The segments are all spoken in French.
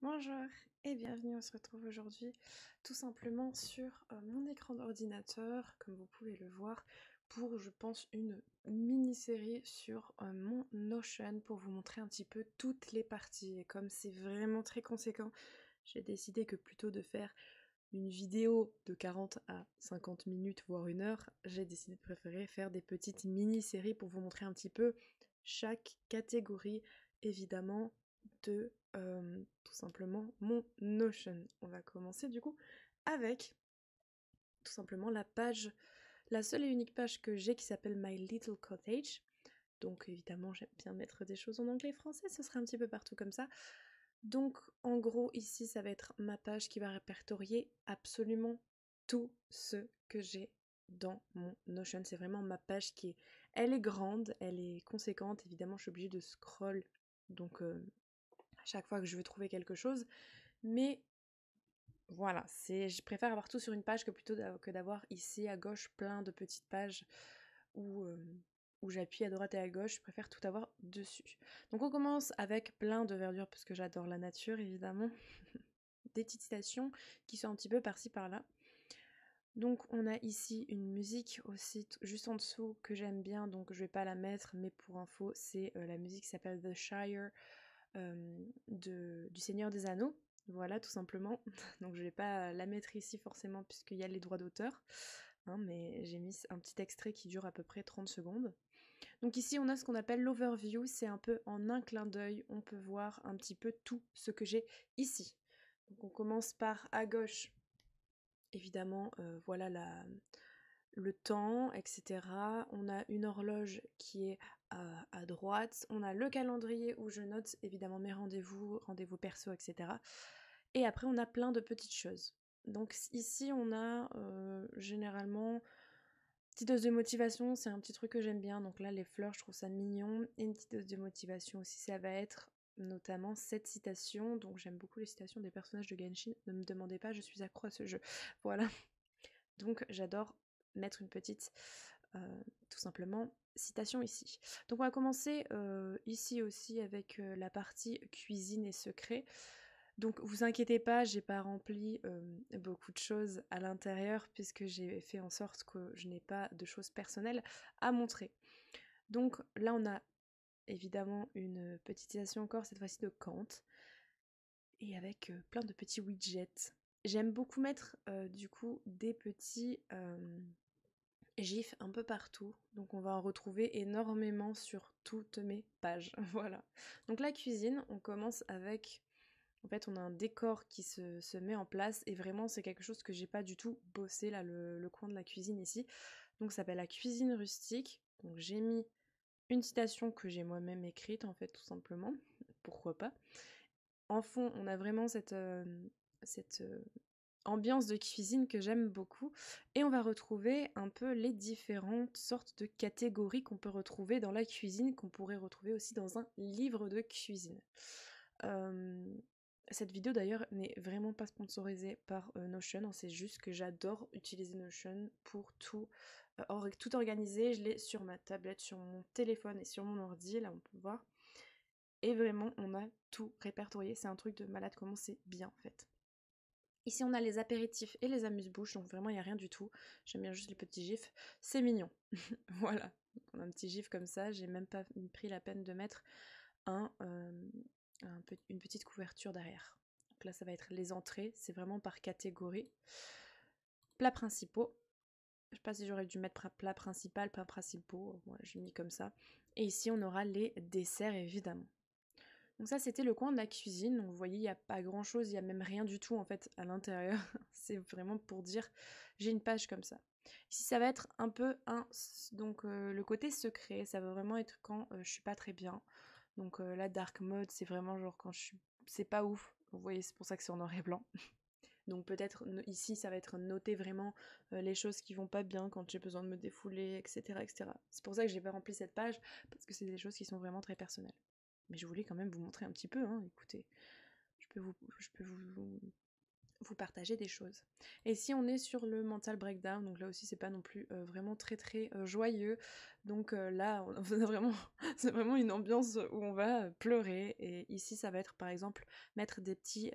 Bonjour et bienvenue, on se retrouve aujourd'hui tout simplement sur mon écran d'ordinateur, comme vous pouvez le voir, pour je pense une mini-série sur mon Notion pour vous montrer un petit peu toutes les parties. Et comme c'est vraiment très conséquent, j'ai décidé que plutôt de faire une vidéo de 40 à 50 minutes, voire 1 heure, j'ai décidé de préférer faire des petites mini-séries pour vous montrer un petit peu chaque catégorie, évidemment, de tout simplement mon Notion. On va commencer du coup avec tout simplement la seule et unique page que j'ai qui s'appelle My Little Cottage. Donc évidemment j'aime bien mettre des choses en anglais et français, ce sera un petit peu partout comme ça. Donc en gros ici ça va être ma page qui va répertorier absolument tout ce que j'ai dans mon Notion. C'est vraiment ma page elle est grande, elle est conséquente, évidemment je suis obligée de scroll donc à chaque fois que je veux trouver quelque chose, mais voilà, je préfère avoir tout sur une page que d'avoir ici à gauche plein de petites pages où, où j'appuie à droite et à gauche, je préfère tout avoir dessus. Donc on commence avec plein de verdure parce que j'adore la nature évidemment, des petites citations qui sont un petit peu par-ci par-là. Donc on a ici une musique aussi juste en dessous que j'aime bien, donc je vais pas la mettre, mais pour info c'est la musique qui s'appelle The Shire du Seigneur des Anneaux. Voilà, tout simplement. Donc je vais pas la mettre ici forcément puisqu'il y a les droits d'auteur, hein, mais j'ai mis un petit extrait qui dure à peu près 30 secondes. Donc ici on a ce qu'on appelle l'overview, c'est un peu en un clin d'œil, on peut voir un petit peu tout ce que j'ai ici. Donc on commence par à gauche, évidemment, voilà le temps, etc. On a une horloge qui est à droite. On a le calendrier où je note évidemment mes rendez-vous perso, etc. Et après, on a plein de petites choses. Donc ici, on a généralement petite dose de motivation, c'est un petit truc que j'aime bien. Donc là, les fleurs, je trouve ça mignon. Et une petite dose de motivation aussi, ça va être notamment cette citation. Donc j'aime beaucoup les citations des personnages de Genshin. Ne me demandez pas, je suis accro à ce jeu. Voilà. Donc j'adore mettre une petite, tout simplement, citation ici. Donc on va commencer ici aussi avec la partie cuisine et secret. Donc vous inquiétez pas, j'ai pas rempli beaucoup de choses à l'intérieur puisque j'ai fait en sorte que je n'ai pas de choses personnelles à montrer. Donc là on a évidemment une petite citation encore, cette fois-ci de Kant, et avec plein de petits widgets. J'aime beaucoup mettre du coup des petits gifs un peu partout, donc on va en retrouver énormément sur toutes mes pages. Voilà. Donc la cuisine, on commence avec, en fait on a un décor qui se met en place et vraiment c'est quelque chose que j'ai pas du tout bossé là, le coin de la cuisine ici. Donc ça s'appelle la cuisine rustique. Donc j'ai mis une citation que j'ai moi-même écrite en fait tout simplement, pourquoi pas. En fond on a vraiment cette ambiance de cuisine que j'aime beaucoup. Et on va retrouver un peu les différentes sortes de catégories qu'on peut retrouver dans la cuisine, qu'on pourrait retrouver aussi dans un livre de cuisine. Cette vidéo d'ailleurs n'est vraiment pas sponsorisée par Notion, hein, c'est juste que j'adore utiliser Notion pour tout organiser. Je l'ai sur ma tablette, sur mon téléphone et sur mon ordi, là on peut voir. Et vraiment on a tout répertorié, c'est un truc de malade comment c'est bien en fait. Ici, on a les apéritifs et les amuse-bouches, donc vraiment, il n'y a rien du tout. J'aime bien juste les petits gifs. C'est mignon. Voilà. On a un petit gif comme ça. J'ai même pas pris la peine de mettre une petite couverture derrière. Donc là, ça va être les entrées. C'est vraiment par catégorie. Plats principaux. Je sais pas si j'aurais dû mettre plat principal, plats principaux. Voilà, j'ai mis comme ça. Et ici, on aura les desserts, évidemment. Donc ça, c'était le coin de la cuisine. Donc vous voyez, il n'y a pas grand-chose, il n'y a même rien du tout en fait à l'intérieur. C'est vraiment pour dire, j'ai une page comme ça. Ici, ça va être un peu le côté secret, ça va vraiment être quand je suis pas très bien. Donc la dark mode, c'est vraiment genre quand c'est pas ouf. Vous voyez, c'est pour ça que c'est en noir et blanc. Donc peut-être ici, ça va être noter vraiment les choses qui vont pas bien quand j'ai besoin de me défouler, etc., etc. C'est pour ça que j'ai pas rempli cette page, parce que c'est des choses qui sont vraiment très personnelles. Mais je voulais quand même vous montrer un petit peu, hein, écoutez. Je peux vous vous partager des choses. Et si on est sur le mental breakdown, donc là aussi c'est pas non plus vraiment très très joyeux, donc là on a vraiment, c'est vraiment une ambiance où on va pleurer, et ici ça va être par exemple mettre des petits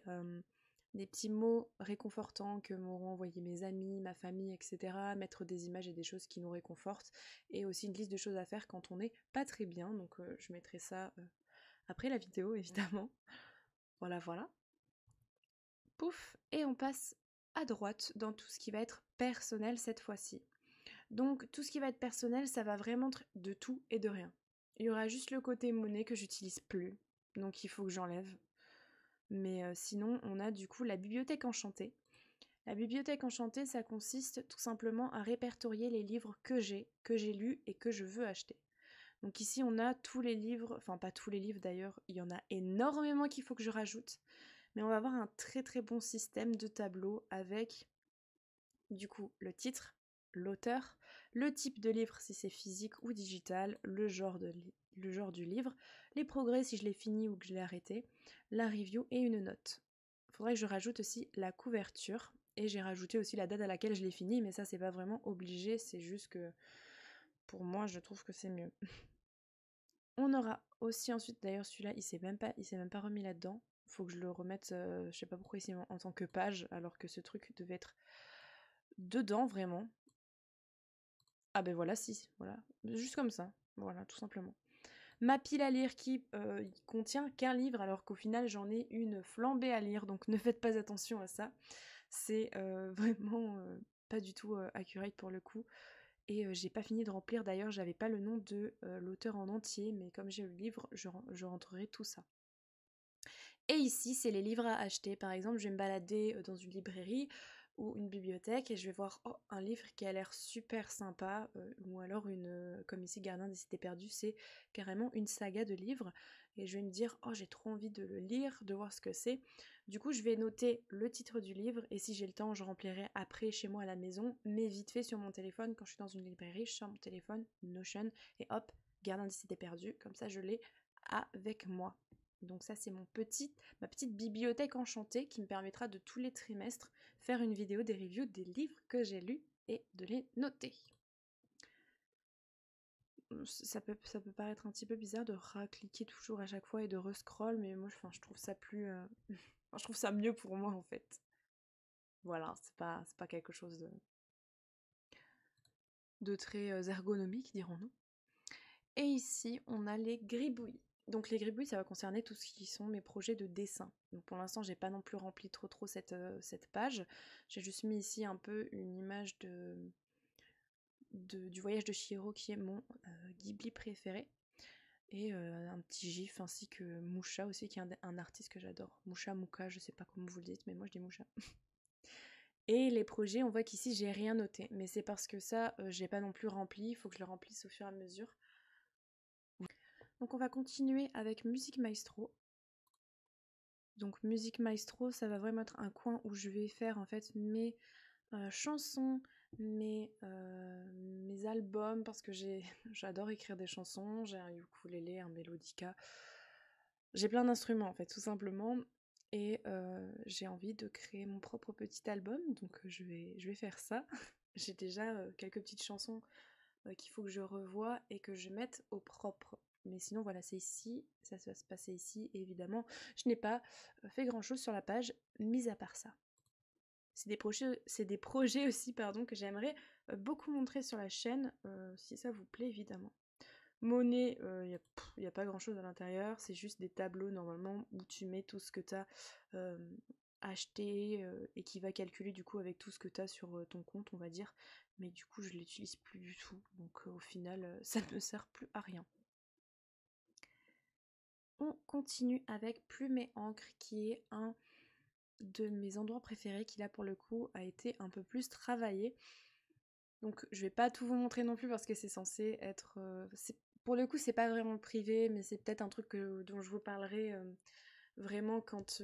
mots réconfortants que m'auront envoyé mes amis, ma famille, etc. Mettre des images et des choses qui nous réconfortent, et aussi une liste de choses à faire quand on n'est pas très bien, donc je mettrai ça après la vidéo évidemment. Voilà, voilà. Pouf, et on passe à droite dans tout ce qui va être personnel cette fois-ci. Donc tout ce qui va être personnel, ça va vraiment être de tout et de rien. Il y aura juste le côté monnaie que j'utilise plus, donc il faut que j'enlève. Mais sinon, on a du coup la bibliothèque enchantée. La bibliothèque enchantée, ça consiste tout simplement à répertorier les livres que j'ai lus et que je veux acheter. Donc ici, on a tous les livres, enfin pas tous les livres d'ailleurs, il y en a énormément qu'il faut que je rajoute. Mais on va avoir un très très bon système de tableau avec du coup le titre, l'auteur, le type de livre si c'est physique ou digital, le genre du livre, les progrès si je l'ai fini ou que je l'ai arrêté, la review et une note. Il faudrait que je rajoute aussi la couverture, et j'ai rajouté aussi la date à laquelle je l'ai fini, mais ça c'est pas vraiment obligé, c'est juste que pour moi je trouve que c'est mieux. On aura aussi ensuite, d'ailleurs celui-là il s'est même pas remis là-dedans. Faut que je le remette, je sais pas pourquoi ici en tant que page, alors que ce truc devait être dedans vraiment. Ah ben voilà, si, voilà, juste comme ça, voilà, tout simplement. Ma pile à lire qui contient qu'un livre, alors qu'au final j'en ai une flambée à lire, donc ne faites pas attention à ça. C'est vraiment pas du tout accurate pour le coup. Et j'ai pas fini de remplir, d'ailleurs j'avais pas le nom de l'auteur en entier, mais comme j'ai le livre, je rentrerai tout ça. Et ici, c'est les livres à acheter. Par exemple, je vais me balader dans une librairie ou une bibliothèque et je vais voir un livre qui a l'air super sympa, ou alors comme ici Gardien des cités perdues, c'est carrément une saga de livres, et je vais me dire oh j'ai trop envie de le lire, de voir ce que c'est. Du coup je vais noter le titre du livre, et si j'ai le temps je remplirai après chez moi à la maison, mais vite fait sur mon téléphone. Quand je suis dans une librairie, je sors mon téléphone, Notion, et hop, Gardien des cités perdues, comme ça je l'ai avec moi. Donc ça c'est ma petite bibliothèque enchantée qui me permettra de tous les trimestres faire une vidéo des reviews des livres que j'ai lus et de les noter. Ça peut paraître un petit peu bizarre de cliquer toujours à chaque fois et de rescroll, mais moi je trouve ça plus je trouve ça mieux pour moi en fait. Voilà, c'est pas quelque chose de très ergonomique, dirons-nous. Et ici, on a les gribouillis. Donc les gribouillis, ça va concerner tout ce qui sont mes projets de dessin. Donc pour l'instant, j'ai pas non plus rempli trop cette page. J'ai juste mis ici un peu une image du voyage de Chihiro, qui est mon Ghibli préféré. Et un petit gif, ainsi que Musha aussi, qui est un artiste que j'adore. Musha, Muka, je sais pas comment vous le dites, mais moi je dis Musha. Et les projets, on voit qu'ici j'ai rien noté, mais c'est parce que ça, j'ai pas non plus rempli, il faut que je le remplisse au fur et à mesure. Donc on va continuer avec Musique Maestro. Donc Musique Maestro, ça va vraiment être un coin où je vais faire en fait mes chansons, mes albums, parce que j'adore écrire des chansons, j'ai un ukulélé, un mélodica, j'ai plein d'instruments en fait tout simplement, et j'ai envie de créer mon propre petit album, donc je vais faire ça. J'ai déjà quelques petites chansons qu'il faut que je revoie et que je mette au propre. Mais sinon voilà, c'est ici, ça va se passer ici, et évidemment je n'ai pas fait grand chose sur la page, mis à part ça. C'est des projets aussi, pardon, que j'aimerais beaucoup montrer sur la chaîne, si ça vous plaît évidemment. Monnaie, il n'y a pas grand chose à l'intérieur, c'est juste des tableaux normalement où tu mets tout ce que tu as acheté, et qui va calculer du coup avec tout ce que tu as sur ton compte, on va dire. Mais du coup je l'utilise plus du tout, donc au final ça ne me sert plus à rien. On continue avec Plume et Encre, qui est un de mes endroits préférés, qui là pour le coup a été un peu plus travaillé. Donc je vais pas tout vous montrer non plus parce que c'est censé être... pour le coup c'est pas vraiment privé, mais c'est peut-être un truc dont je vous parlerai vraiment quand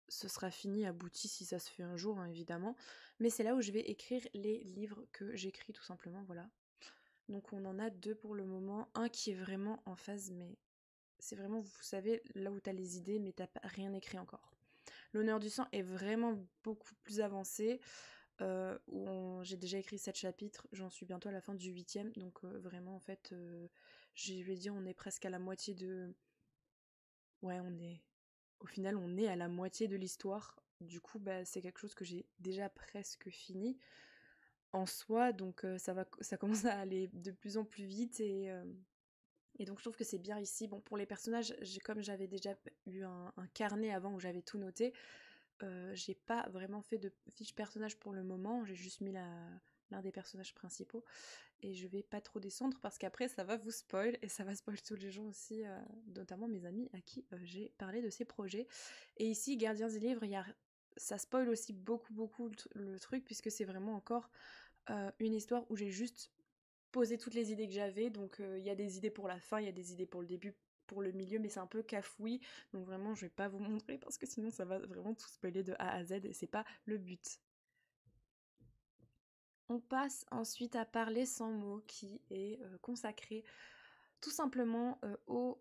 ce sera fini, abouti, si ça se fait un jour, hein, évidemment. Mais c'est là où je vais écrire les livres que j'écris tout simplement, voilà. Donc on en a deux pour le moment, un qui est vraiment en phase, mais c'est vraiment, vous savez, là où t'as les idées mais t'as rien écrit encore. L'honneur du sang est vraiment beaucoup plus avancé, j'ai déjà écrit 7 chapitres, j'en suis bientôt à la fin du 8e, donc vraiment en fait, je vais dire on est presque à la moitié de... Ouais, au final on est à la moitié de l'histoire, du coup bah, c'est quelque chose que j'ai déjà presque fini en soi, donc ça commence à aller de plus en plus vite et donc je trouve que c'est bien ici. Bon, pour les personnages, comme j'avais déjà eu un carnet avant où j'avais tout noté, j'ai pas vraiment fait de fiche personnage pour le moment, j'ai juste mis l'un des personnages principaux et je vais pas trop descendre parce qu'après ça va vous spoil et ça va spoil tous les gens aussi, notamment mes amis à qui j'ai parlé de ces projets. Et ici, Gardiens des Livres, ça spoil aussi beaucoup le truc puisque c'est vraiment encore une histoire où j'ai juste posé toutes les idées que j'avais, donc il y a des idées pour la fin, il y a des idées pour le début, pour le milieu, mais c'est un peu cafouille, donc vraiment je vais pas vous montrer parce que sinon ça va vraiment tout spoiler de A à Z et c'est pas le but. On passe ensuite à Parler sans mots qui est consacré tout simplement aux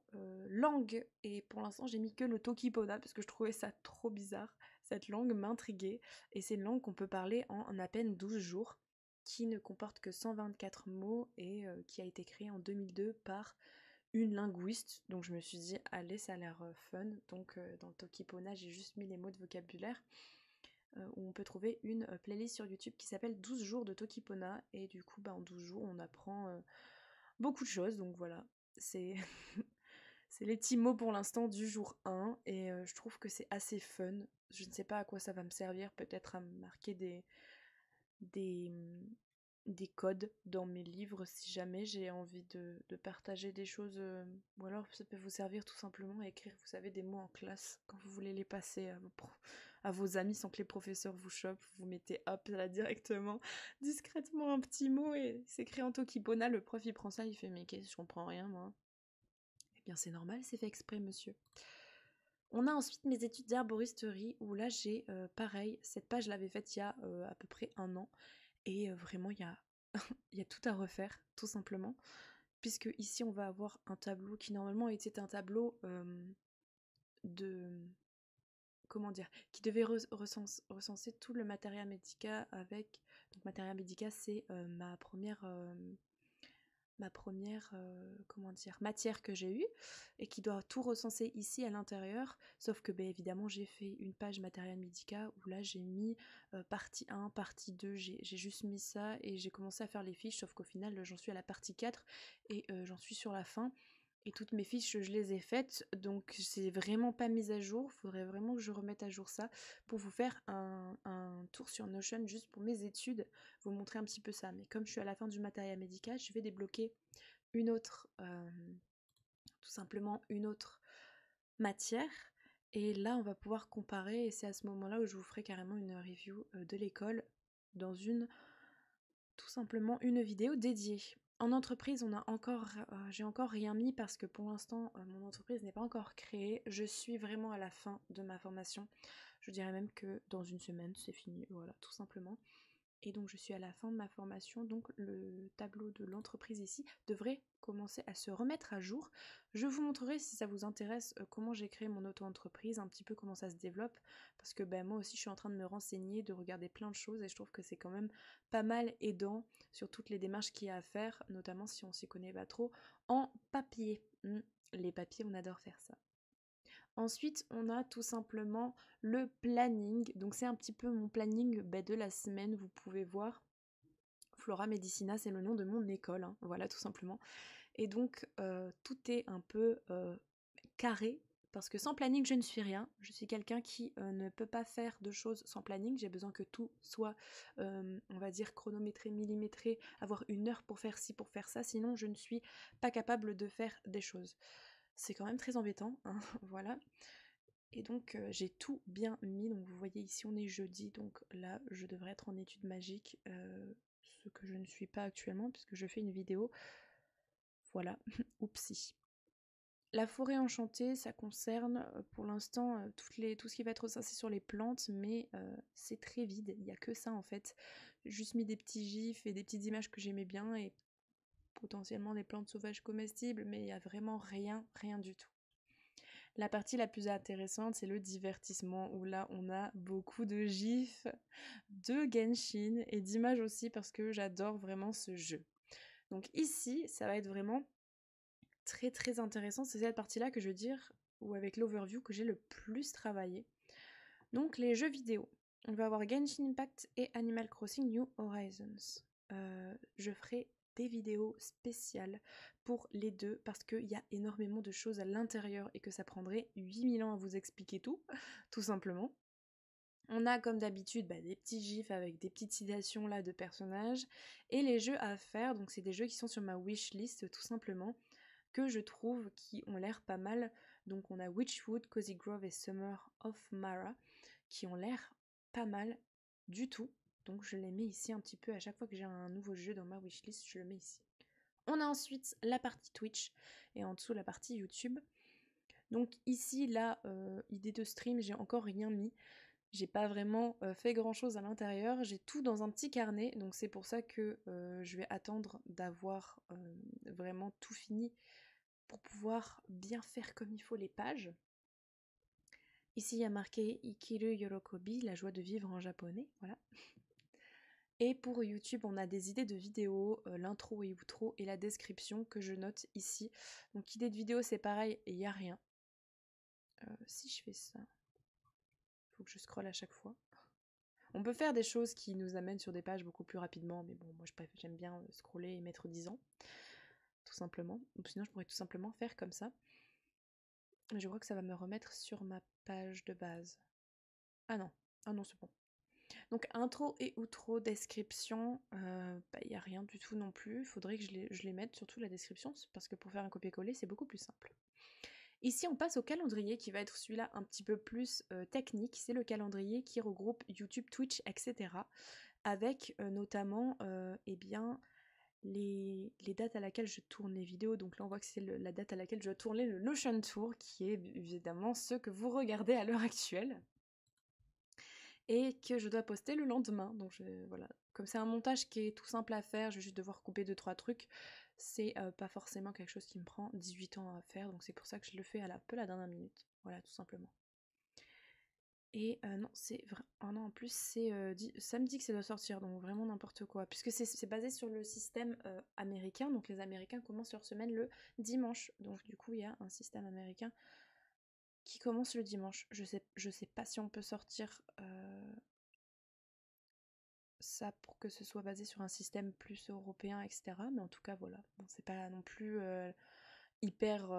langues, et pour l'instant j'ai mis que le Tokipona parce que je trouvais ça trop bizarre, cette langue m'intriguait, et c'est une langue qu'on peut parler en à peine 12 jours, qui ne comporte que 124 mots et qui a été créée en 2002 par une linguiste, donc je me suis dit allez ça a l'air fun, donc dans le Tokipona j'ai juste mis les mots de vocabulaire, où on peut trouver une playlist sur YouTube qui s'appelle 12 jours de Tokipona, et du coup bah, en 12 jours on apprend beaucoup de choses, donc voilà, c'est c'est les petits mots pour l'instant du jour 1 et je trouve que c'est assez fun. Je ne sais pas à quoi ça va me servir, peut-être à marquer des, des codes dans mes livres si jamais j'ai envie de partager des choses, ou alors ça peut vous servir tout simplement à écrire, vous savez, des mots en classe quand vous voulez les passer à vos amis sans que les professeurs vous chopent, vous mettez hop là directement, discrètement un petit mot et c'est écrit en Tokipona, le prof il prend ça, il fait mais qu'est-ce, je comprends rien moi. Eh bien c'est normal, c'est fait exprès monsieur. On a ensuite mes études d'herboristerie où là j'ai pareil, cette page je l'avais faite il y a à peu près un an et vraiment il y a tout à refaire tout simplement, puisque ici on va avoir un tableau qui normalement était un tableau de... comment dire, qui devait recenser tout le matériel médical avec... Donc matériel médical c'est ma première comment dire, matière que j'ai eue et qui doit tout recenser ici à l'intérieur, sauf que ben, évidemment j'ai fait une page matériel médical où là j'ai mis partie 1, partie 2, j'ai juste mis ça et j'ai commencé à faire les fiches, sauf qu'au final j'en suis à la partie 4 et j'en suis sur la fin. Et toutes mes fiches, je les ai faites, donc c'est vraiment pas mis à jour. Il faudrait vraiment que je remette à jour ça pour vous faire un tour sur Notion juste pour mes études, vous montrer un petit peu ça. Mais comme je suis à la fin du matériel médical, je vais débloquer une autre, tout simplement une autre matière. Et là, on va pouvoir comparer et c'est à ce moment-là où je vous ferai carrément une review de l'école dans tout simplement une vidéo dédiée. En entreprise, j'ai encore rien mis parce que pour l'instant, mon entreprise n'est pas encore créée. Je suis vraiment à la fin de ma formation. Je dirais même que dans une semaine, c'est fini. Voilà, tout simplement. Et donc je suis à la fin de ma formation, donc le tableau de l'entreprise ici devrait commencer à se remettre à jour. Je vous montrerai si ça vous intéresse comment j'ai créé mon auto-entreprise, un petit peu comment ça se développe, parce que ben, moi aussi je suis en train de me renseigner, de regarder plein de choses et je trouve que c'est quand même pas mal aidant sur toutes les démarches qu'il y a à faire, notamment si on s'y connaît pas trop en papier. Les papiers, on adore faire ça. Ensuite, on a tout simplement le planning. Donc c'est un petit peu mon planning de la semaine, vous pouvez voir. Flora Medicina, c'est le nom de mon école, hein, voilà tout simplement. Et donc tout est un peu carré, parce que sans planning, je ne suis rien. Je suis quelqu'un qui ne peut pas faire de choses sans planning. J'ai besoin que tout soit, on va dire, chronométré, millimétré, avoir une heure pour faire ci, pour faire ça, sinon je ne suis pas capable de faire des choses. C'est quand même très embêtant, hein, voilà. Et donc j'ai tout bien mis, donc vous voyez ici on est jeudi, donc là je devrais être en études magiques, ce que je ne suis pas actuellement puisque je fais une vidéo, voilà, oupsie. La forêt enchantée, ça concerne pour l'instant tout ce qui va être recensé sur les plantes, mais c'est très vide, il n'y a que ça en fait. J'ai juste mis des petits gifs et des petites images que j'aimais bien et potentiellement des plantes sauvages comestibles, mais il n'y a vraiment rien du tout. La partie la plus intéressante, c'est le divertissement, où là, on a beaucoup de gifs, de Genshin et d'images aussi, parce que j'adore vraiment ce jeu. Donc ici, ça va être vraiment très très intéressant. C'est cette partie-là que je veux dire, ou avec l'overview, que j'ai le plus travaillé. Donc les jeux vidéo. On va avoir Genshin Impact et Animal Crossing New Horizons. Je ferai des vidéos spéciales pour les deux parce qu'il y a énormément de choses à l'intérieur et que ça prendrait 8000 ans à vous expliquer tout, tout simplement. On a comme d'habitude des petits gifs avec des petites citations là de personnages et les jeux à faire, donc c'est des jeux qui sont sur ma wishlist tout simplement, que je trouve qui ont l'air pas mal. Donc on a Witchwood, Cozy Grove et Summer of Mara qui ont l'air pas mal du tout. Donc je les mets ici un petit peu à chaque fois que j'ai un nouveau jeu dans ma wishlist, je le mets ici. On a ensuite la partie Twitch et en dessous la partie YouTube. Donc ici, là, idée de stream, j'ai encore rien mis. J'ai pas vraiment fait grand chose à l'intérieur, j'ai tout dans un petit carnet, donc c'est pour ça que je vais attendre d'avoir vraiment tout fini pour pouvoir bien faire comme il faut les pages. Ici, il y a marqué Ikiru Yorokobi, la joie de vivre en japonais, voilà. Et pour YouTube, on a des idées de vidéos, l'intro et outro et la description que je note ici. Donc idée de vidéo, c'est pareil, il n'y a rien. Si je fais ça, faut que je scrolle à chaque fois. On peut faire des choses qui nous amènent sur des pages beaucoup plus rapidement, mais bon, moi j'aime bien scroller et mettre 10 ans, tout simplement. Ou sinon, je pourrais tout simplement faire comme ça. Je crois que ça va me remettre sur ma page de base. Ah non, c'est bon. Donc intro et outro, description, il n'y a rien du tout non plus. Il faudrait que je les mette surtout la description, parce que pour faire un copier-coller, c'est beaucoup plus simple. Ici, on passe au calendrier qui va être celui-là un petit peu plus technique. C'est le calendrier qui regroupe YouTube, Twitch, etc. Avec notamment eh bien, les dates à laquelle je tourne les vidéos. Donc là, on voit que c'est la date à laquelle je dois tourner le Notion Tour, qui est évidemment ce que vous regardez à l'heure actuelle. Et que je dois poster le lendemain. Donc voilà. Comme c'est un montage qui est tout simple à faire, je vais juste devoir couper 2-3 trucs. C'est pas forcément quelque chose qui me prend 18 ans à faire, donc c'est pour ça que je le fais à la dernière minute. Voilà, tout simplement. Et non, c'est vrai. Oh non, en plus, c'est samedi que ça doit sortir, donc vraiment n'importe quoi. Puisque c'est basé sur le système américain, donc les Américains commencent leur semaine le dimanche. Donc du coup, il y a un système américain qui commence le dimanche. Je sais pas si on peut sortir ça pour que ce soit basé sur un système plus européen, etc. Mais en tout cas, voilà. Bon, c'est pas non plus hyper,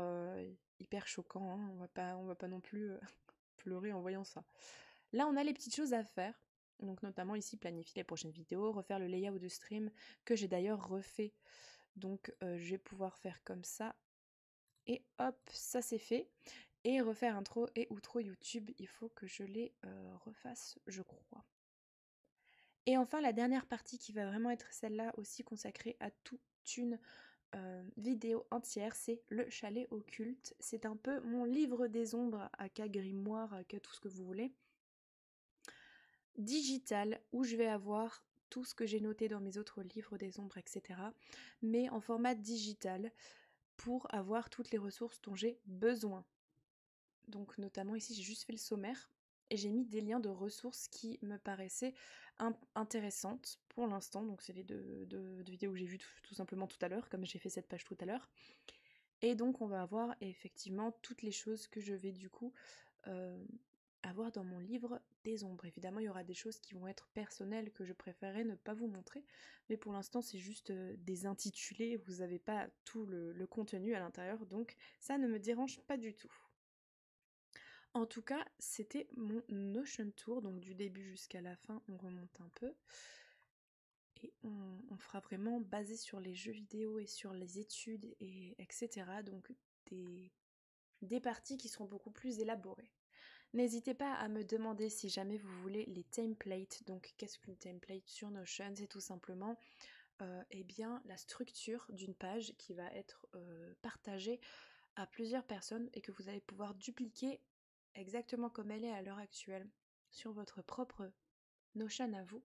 hyper choquant, hein. On va pas non plus pleurer en voyant ça. Là, on a les petites choses à faire. Donc notamment ici, planifier les prochaines vidéos, refaire le layout du stream, que j'ai d'ailleurs refait. Donc je vais pouvoir faire comme ça. Et hop, ça c'est fait. Et refaire intro et outro YouTube, il faut que je les refasse, je crois. Et enfin, la dernière partie qui va vraiment être celle-là aussi consacrée à toute une vidéo entière, c'est le chalet occulte. C'est un peu mon livre des ombres, aka grimoire, aka tout ce que vous voulez. Digital, où je vais avoir tout ce que j'ai noté dans mes autres livres des ombres, etc. Mais en format digital, pour avoir toutes les ressources dont j'ai besoin. Donc notamment ici, j'ai juste fait le sommaire et j'ai mis des liens de ressources qui me paraissaient intéressantes pour l'instant. Donc c'est les deux vidéos que j'ai vues tout simplement tout à l'heure, comme j'ai fait cette page tout à l'heure. Et donc on va avoir effectivement toutes les choses que je vais du coup avoir dans mon livre des ombres. Évidemment, il y aura des choses qui vont être personnelles que je préférerais ne pas vous montrer, mais pour l'instant c'est juste des intitulés, vous n'avez pas tout le contenu à l'intérieur, donc ça ne me dérange pas du tout. En tout cas, c'était mon Notion Tour, donc du début jusqu'à la fin, on remonte un peu. Et on fera vraiment basé sur les jeux vidéo et sur les études, et etc. Donc des parties qui seront beaucoup plus élaborées. N'hésitez pas à me demander si jamais vous voulez les templates. Donc qu'est-ce qu'une template sur Notion? C'est tout simplement eh bien, la structure d'une page qui va être partagée à plusieurs personnes et que vous allez pouvoir dupliquer exactement comme elle est à l'heure actuelle sur votre propre Notion à vous.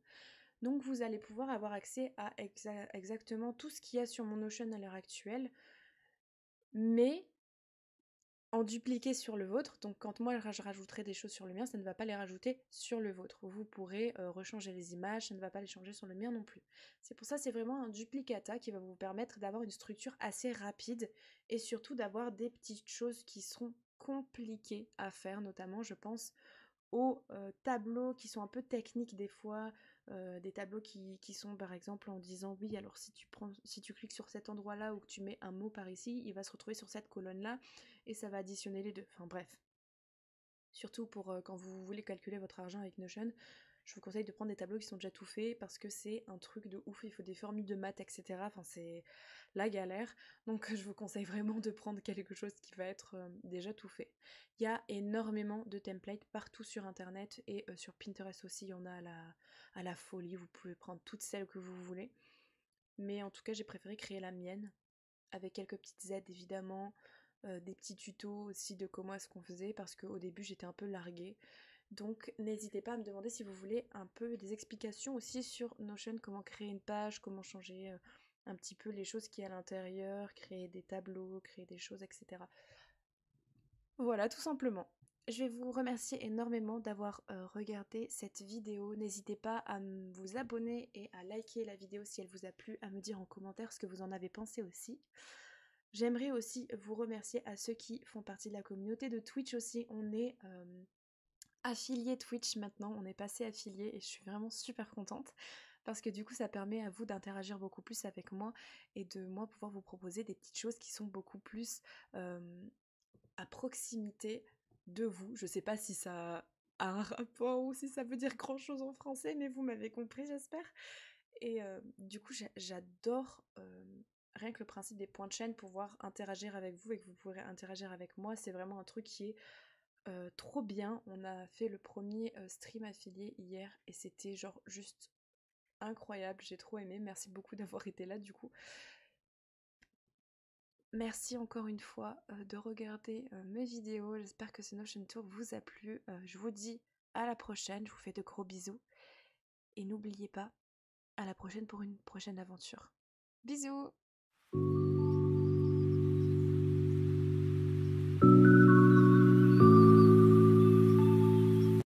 Donc vous allez pouvoir avoir accès à exactement tout ce qu'il y a sur mon Notion à l'heure actuelle, mais en dupliquer sur le vôtre. Donc quand moi je rajouterai des choses sur le mien, ça ne va pas les rajouter sur le vôtre. Vous pourrez rechanger les images, ça ne va pas les changer sur le mien non plus. C'est pour ça c'est vraiment un duplicata qui va vous permettre d'avoir une structure assez rapide et surtout d'avoir des petites choses qui seront compliquées à faire, notamment je pense aux tableaux qui sont un peu techniques des fois, des tableaux qui sont par exemple en disant oui alors si tu cliques sur cet endroit là ou que tu mets un mot par ici, il va se retrouver sur cette colonne là et ça va additionner les deux. Enfin bref. Surtout pour quand vous voulez calculer votre argent avec Notion, je vous conseille de prendre des tableaux qui sont déjà tout faits parce que c'est un truc de ouf, il faut des formules de maths, etc. Enfin c'est la galère. Donc je vous conseille vraiment de prendre quelque chose qui va être déjà tout fait. Il y a énormément de templates partout sur internet et sur Pinterest aussi, il y en a à la folie, vous pouvez prendre toutes celles que vous voulez. Mais en tout cas j'ai préféré créer la mienne avec quelques petites aides évidemment, des petits tutos aussi de comment est-ce qu'on faisait parce qu'au début j'étais un peu larguée. Donc n'hésitez pas à me demander si vous voulez un peu des explications aussi sur Notion, comment créer une page, comment changer un petit peu les choses qu'il y a à l'intérieur, créer des tableaux, créer des choses, etc. Voilà, tout simplement. Je vais vous remercier énormément d'avoir regardé cette vidéo. N'hésitez pas à vous abonner et à liker la vidéo si elle vous a plu, à me dire en commentaire ce que vous en avez pensé aussi. J'aimerais aussi vous remercier à ceux qui font partie de la communauté de Twitch aussi. On est affilié Twitch maintenant, on est passé affilié et je suis vraiment super contente parce que du coup ça permet à vous d'interagir beaucoup plus avec moi et de moi pouvoir vous proposer des petites choses qui sont beaucoup plus à proximité de vous. Je sais pas si ça a un rapport ou si ça veut dire grand chose en français, mais vous m'avez compris j'espère. Et du coup j'adore rien que le principe des points de chaîne, pouvoir interagir avec vous et que vous pourrez interagir avec moi, c'est vraiment un truc qui est trop bien. On a fait le premier stream affilié hier et c'était genre juste incroyable, j'ai trop aimé. Merci beaucoup d'avoir été là du coup. Merci encore une fois de regarder mes vidéos. J'espère que ce Notion Tour vous a plu. Je vous dis à la prochaine, je vous fais de gros bisous. Et n'oubliez pas, à la prochaine pour une prochaine aventure. Bisous!